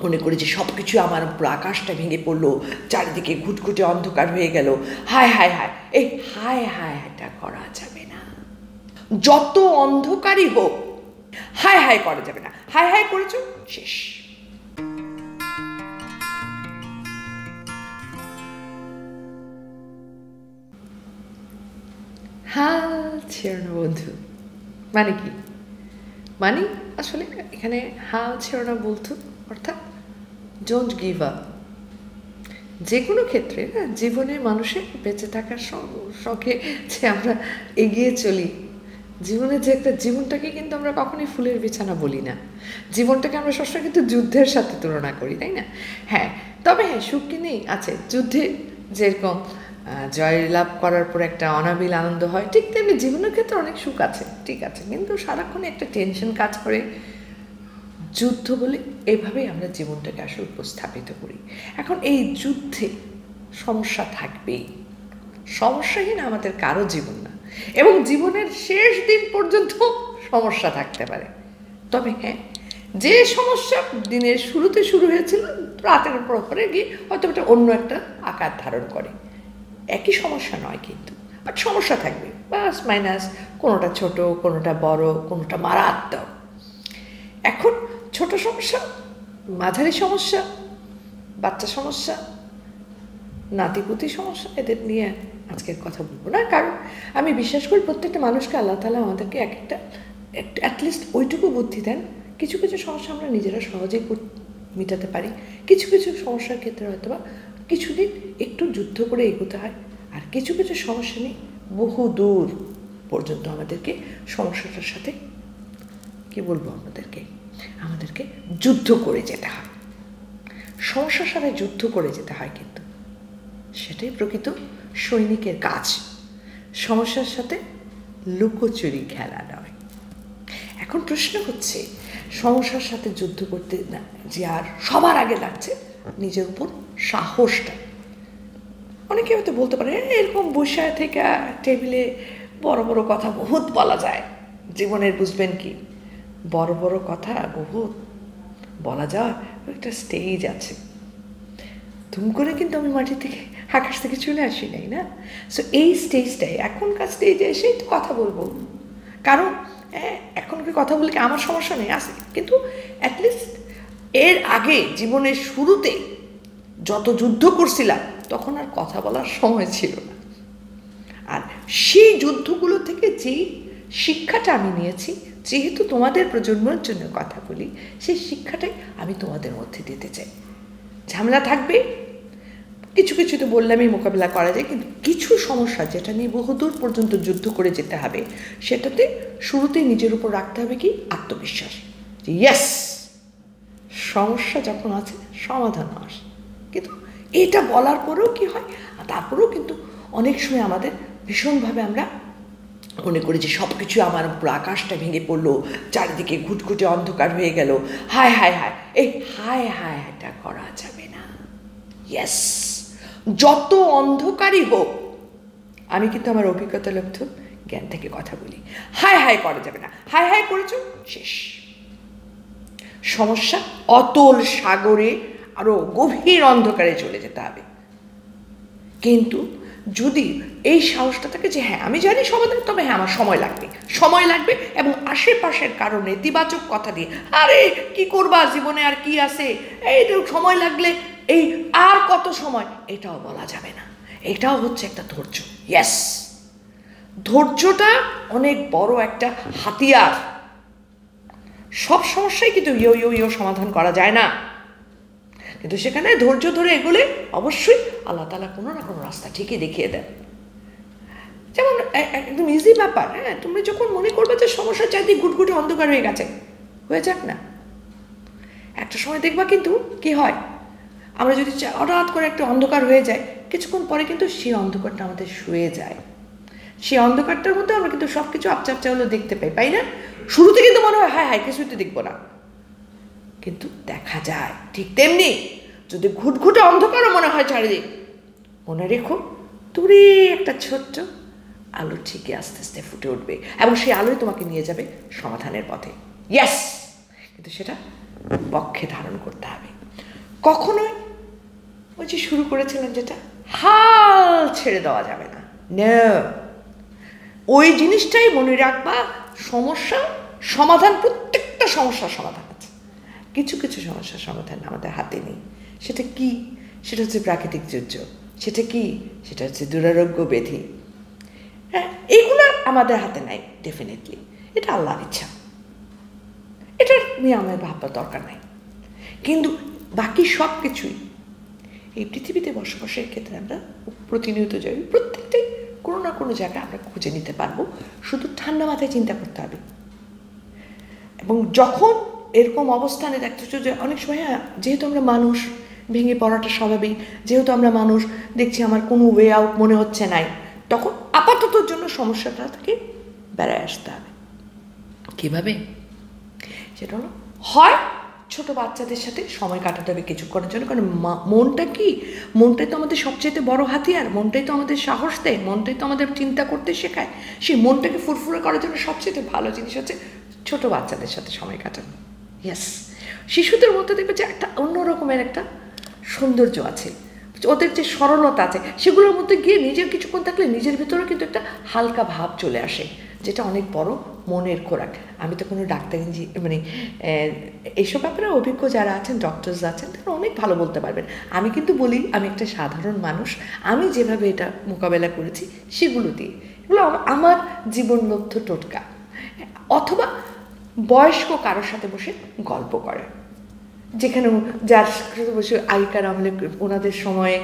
মনে করি যে সব কিছু আমার পুরো আকাশটা ভেঙে পড়লো, চারিদিকে ঘুটঘুটে অন্ধকার হয়ে গেল, হায় হায় হায়, এই হায় হায় হায়টা করা যাবে না। যত অন্ধকারই হোক হায় হায় করা যাবে না। হায় হায় করেছো, শেষ। হাল ছেড়ো না বন্ধু, মানে কি? মানে আসলে এখানে হাল ছেড়ো না বলতো অর্থাৎ ডোন্ট গিভ আপ। যে কোনো ক্ষেত্রে না, জীবনে মানুষের বেঁচে থাকার শখে যে আমরা এগিয়ে চলি, জীবনে যে একটা জীবনটাকে কিন্তু আমরা কখনোই ফুলের বিছানা বলি না। জীবনটাকে আমরা সবসময় কিন্তু যুদ্ধের সাথে তুলনা করি, তাই না? হ্যাঁ, তবে হ্যাঁ, সুখ কি নেই? আছে। যুদ্ধে যেরকম জয়লাভ করার পর একটা অনাবিল আনন্দ হয়, ঠিক তেমনি জীবনের ক্ষেত্রে অনেক সুখ আছে, ঠিক আছে, কিন্তু সারাক্ষণ একটা টেনশন কাজ করে। যুদ্ধ বলে এভাবেই আমরা জীবনটাকে আসলে উপস্থাপিত করি। এখন এই যুদ্ধে সমস্যা থাকবেই, সমস্যাহীন আমাদের কারো জীবন না, এবং জীবনের শেষ দিন পর্যন্ত সমস্যা থাকতে পারে। তবে হ্যাঁ, যে সমস্যা দিনের শুরুতে শুরু হয়েছিল, রাতের পরে গিয়ে হয়তো এটা অন্য একটা আকার ধারণ করে। একই সমস্যা নয় কিন্তু, বাট সমস্যা থাকবে, প্লাস মাইনাস, কোনোটা ছোট, কোনোটা বড়, কোনোটা মারাত্মক। এখন ছোট সমস্যা, মাঝারি সমস্যা, বাচ্চা সমস্যা, নাতিপুতি সমস্যা, এদের নিয়ে আজকের কথা বলবো না। কারণ আমি বিশ্বাস করি প্রত্যেকটা মানুষকে আল্লাহ তাআলা আমাদেরকে একটা অ্যাটলিস্ট ওইটুকু বুদ্ধি দেন, কিছু কিছু সমস্যা আমরা নিজেরা সহজেই মেটাতে পারি। কিছু কিছু সমস্যার ক্ষেত্রে হয়তো বা কিছুদিন একটু যুদ্ধ করে এগোতে হয়, আর কিছু কিছু সমস্যা নিয়ে বহু দূর পর্যন্ত আমাদেরকে সমস্যাটার সাথে কি বলবো, আমাদেরকে যুদ্ধ করে যেতে হয়। সমস্যার সাথে যুদ্ধ করে যেতে হয়, কিন্তু সেটাই প্রকৃত সৈনিকের কাজ। সমস্যার সাথে লুকোচুরি খেলা নয়। এখন প্রশ্ন হচ্ছে, সমস্যার সাথে যুদ্ধ করতে না যে আর সবার আগে লাগছে নিজের উপর সাহসটা। অনেকে হয়তো বলতে পারে, এরকম বসে থেকে টেবিলে বড় বড় কথা বহুত বলা যায়, জীবনের বুঝবেন কি? বড় বড় কথা বহুত বলা যাওয়ার একটা স্টেজ আছে। তুম করে কিন্তু আমি মাটি থেকে, আকাশ থেকে চলে আসি নাই না। সো এই স্টেজটাই, এখনকার স্টেজে এসেই তো কথা বলবো। কারণ এখনকার কথা বলে কি আমার সমস্যা নেই, আছে, কিন্তু অ্যাটলিস্ট এর আগে জীবনের শুরুতে যত যুদ্ধ করছিলাম তখন আর কথা বলার সময় ছিল না। আর সেই যুদ্ধগুলো থেকে যেই শিক্ষাটা আমি নিয়েছি, যেহেতু তোমাদের প্রজন্মের জন্য কথা বলি, সেই শিক্ষাটাই আমি তোমাদের মধ্যে দিতে চাই। ঝামেলা থাকবে, কিছু কিছু তো বললামই মোকাবিলা করা যায়, কিন্তু কিছু সমস্যা যেটা নিয়ে বহুদূর পর্যন্ত যুদ্ধ করে যেতে হবে, সেটাতে শুরুতেই নিজের উপর রাখতে হবে কি? আত্মবিশ্বাস। ইয়েস, সমস্যা যখন আছে সমাধান আসে। কিন্তু এটা বলার পরেও কি হয়, তারপরেও কিন্তু অনেক সময় আমাদের ভীষণভাবে আমরা মনে করি যে সব কিছু আমার পুরো আকাশটা ভেঙে পড়লো, চারিদিকে ঘুটঘুটে অন্ধকার হয়ে গেল, হায় হায় হায়, এই হায় হায় হায়টা করা যাবে না। ইয়েস, যত অন্ধকারই হোক, আমি কিন্তু আমার অভিজ্ঞতা লব্ধ জ্ঞান থেকে কথা বলি, হায় হায় করা যাবে না। হায় হায় করেছ, শেষ। সমস্যা অতল সাগরে আরো গভীর অন্ধকারে চলে যেতে হবে। কিন্তু যদি এই সাহসটা থাকে যে হ্যাঁ আমি জানি সমাধান, তবে হ্যাঁ আমার সময় লাগবে, এবং আশেপাশের কারো নেতিবাচক কথা দিয়ে, আরে কি করবা জীবনে, আর কি আছে, এই সময় লাগলে এই আর কত সময়, এটাও বলা যাবে না। এটাও হচ্ছে একটা ধৈর্য। ইয়েস, ধৈর্যটা অনেক বড় একটা হাতিয়ার। সব সমস্যাই কিন্তু ইয়ো সমাধান করা যায় না, কিন্তু সেখানে ধৈর্য ধরে এগোলে অবশ্যই আল্লাহ তাআলা কোনো না কোনো রাস্তা ঠিকই দেখিয়ে দেন। যেমন একদম ইজি ব্যাপার, হ্যাঁ, তুমি যখন মনে করবে যে সমস্যার চারদিকে ঘুটঘুটে অন্ধকার হয়ে গেছে, হয়ে যাক না, একটা সময় দেখবা কিন্তু কি হয়, আমরা যদি হঠাৎ করে একটা অন্ধকার হয়ে যায়, কিছুক্ষণ পরে কিন্তু সেই অন্ধকারটা আমাদের শুয়ে যায়। সেই অন্ধকারটার মধ্যে আমরা কিন্তু সব কিছু আপচা আপচা হলো দেখতে পাই না? শুরুতে কিন্তু মনে হয় হায় হায় কিছুই তো দেখবো না, কিন্তু দেখা যায়। ঠিক তেমনি যদি ঘুটঘুটে অন্ধকারও মনে হয় চারিদিক, মনে রেখো দূরে একটা ছোট্ট আলো ঠিকই আস্তে আস্তে ফুটে উঠবে, এবং সেই আলোই তোমাকে নিয়ে যাবে সমাধানের পথে। ইয়েস, কিন্তু সেটা পক্ষে ধারণ করতে হবে। কখনোই ওই যে শুরু করেছিলাম যেটা, হাল ছেড়ে দেওয়া যাবে না। ওই জিনিসটাই মনে রাখবা, সমস্যা সমাধান, প্রত্যেকটা সমস্যার সমাধান আছে। কিছু কিছু সমস্যার সমাধান আমাদের হাতে নেই। সেটা কি? সেটা হচ্ছে প্রাকৃতিক দুর্যোগ। সেটা কি? সেটা হচ্ছে দুরারোগ্য ব্যাধি। হ্যাঁ, এগুলো আমাদের হাতে নাই ডেফিনেটলি। এটা আল্লাহর ইচ্ছা, এটা নিয়ে আমার ভাববার দরকার নাই। কিন্তু বাকি সব কিছুই এই পৃথিবীতে বসবাসের ক্ষেত্রে আমরা প্রতিনিয়ত যাই, প্রত্যেকটাই কোনো না কোনো জায়গায় আমরা খুঁজে নিতে পারবো। শুধু ঠান্ডা মাথায় চিন্তা করতে হবে। এবং যখন এরকম অবস্থানে দেখতেছ যে অনেক সময়, যেহেতু আমরা মানুষ, ভেঙে পড়াটা স্বাভাবিক, যেহেতু আমরা মানুষ, দেখছি আমার কোনো ওয়ে আউট মনে হচ্ছে নাই, তখন আপাততর জন্য সমস্যাটা থেকে বেড়ায় আসতে হবে। কীভাবে? সেটা হলো, হয় ছোটো বাচ্চাদের সাথে সময় কাটাতে হবে কিছুক্ষণের জন্য। কারণ মনটা কি, মনটাই তো আমাদের সবচেয়ে বড় হাতিয়ার। মনটাই তো আমাদের সাহস দেয়, মনটাই তো আমাদের চিন্তা করতে শেখায়। সেই মনটাকে ফুরফুরে করার জন্য সবচেয়ে ভালো জিনিস হচ্ছে ছোটো বাচ্চাদের সাথে সময় কাটানো। ইয়েস, শিশুদের মধ্যে দেখবে যে একটা অন্যরকমের একটা সৌন্দর্য আছে, ওদের যে সরলতা আছে, সেগুলোর মধ্যে গিয়ে নিজের কিছুক্ষণ থাকলে নিজের ভিতরেও কিন্তু একটা হালকা ভাব চলে আসে, যেটা অনেক বড় মনের খোরাক। আমি তো কোনো ডাক্তার মানে এইসব ব্যাপারে অভিজ্ঞ যারা আছেন, ডক্টরস আছেন, তারা অনেক ভালো বলতে পারবেন। আমি কিন্তু বলি, আমি একটা সাধারণ মানুষ, আমি যেভাবে এটা মোকাবেলা করেছি সেগুলো দিয়ে, এগুলো আমার জীবনলব্ধ টোটকা। অথবা বয়স্ক কারোর সাথে বসে গল্প করে, যেখানে যার সাথে বসে আগেকার আমলে ওনাদের সময়ে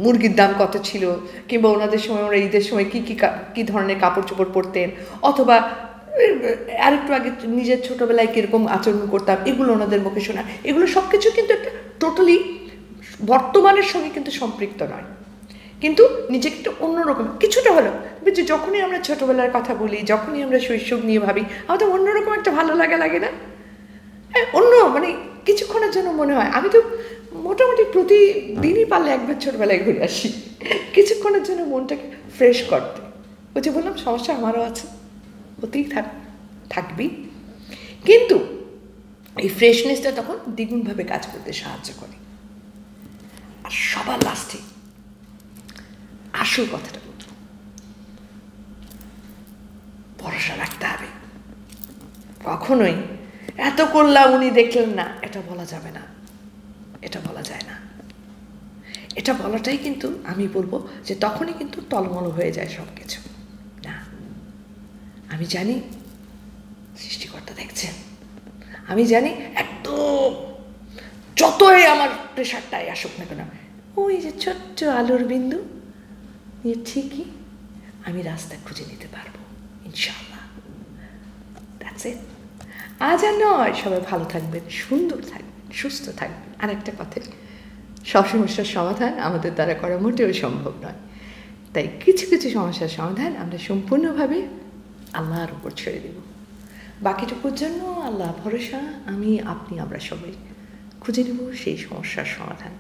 মুরগির দাম কত ছিল, কিংবা ওনাদের সময় ওরা ঈদের সময় কী ধরনের কাপড় চোপড় পরতেন, অথবা আরেকটু আগে নিজের ছোটোবেলায় কীরকম আচরণ করতাম, এগুলো ওনাদের মুখে শোনা। এগুলো সব কিছু কিন্তু একটা টোটালি বর্তমানের সঙ্গে কিন্তু সম্পৃক্ত নয়, কিন্তু নিজেকে একটু অন্যরকম কিছুটা হলো। যে যখনই আমরা ছোটোবেলার কথা বলি, যখনই আমরা শৈশব নিয়ে ভাবি, আমাদের অন্যরকম একটা ভালো লাগে না? অন্য মানে কিছুক্ষণের জন্য মনে হয়, আমি তো মোটামুটি প্রতিদিনই পারলে একবার ছোটবেলায় ঘুরে আসি, কিছুক্ষণের জন্য মনটাকে ফ্রেশ করতে। ওই যে বললাম, সমস্যা আমারও আছে, হতেই থাকবি, কিন্তু এই ফ্রেশনেসটা তখন দ্বিগুণভাবে কাজ করতে সাহায্য করে। আর সবার লাস্টে আসল কথাটা বলব, ভরসা রাখতে হবে। কখনোই এত করলাম উনি দেখলেন না, এটা বলা যাবে না, এটা বলা যায় না। এটা বলাটাই কিন্তু আমি বলবো যে তখনই কিন্তু টলমল হয়ে যায় সব কিছু। না, আমি জানি সৃষ্টিকর্তা দেখছেন, আমি জানি একদম যতই আমার প্রেশারটাই আসুক না কেন, ওই যে ছোট্ট আলোর বিন্দু নিয়ে ঠিকই আমি রাস্তা খুঁজে নিতে পারবো, ইনশাআল্লাহ। That's it. আজ আর নয়, সবাই ভালো থাকবেন, সুন্দর থাকবেন, সুস্থ থাকবেন। আর একটা কথা, সব সমস্যার সমাধান আমাদের দ্বারা করা মোটেও সম্ভব নয়, তাই কিছু কিছু সমস্যার সমাধান আমরা সম্পূর্ণভাবে আল্লাহর উপর ছেড়ে দেব। বাকিটুকুর জন্য আল্লাহ ভরসা, আমি, আপনি, আমরা সবাই খুঁজে নেব সেই সমস্যার সমাধান,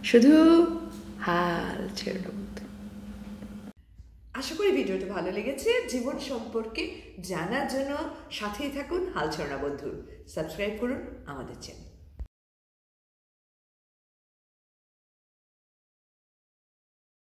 শুধু হাল ছেড়ে দেব। আশা করি ভিডিওটা ভালো লেগেছে। জীবন সম্পর্কে জানার জন্য সাথেই থাকুন হাল ছাড়া বন্ধু। সাবস্ক্রাইব করুন আমাদের চ্যানেল।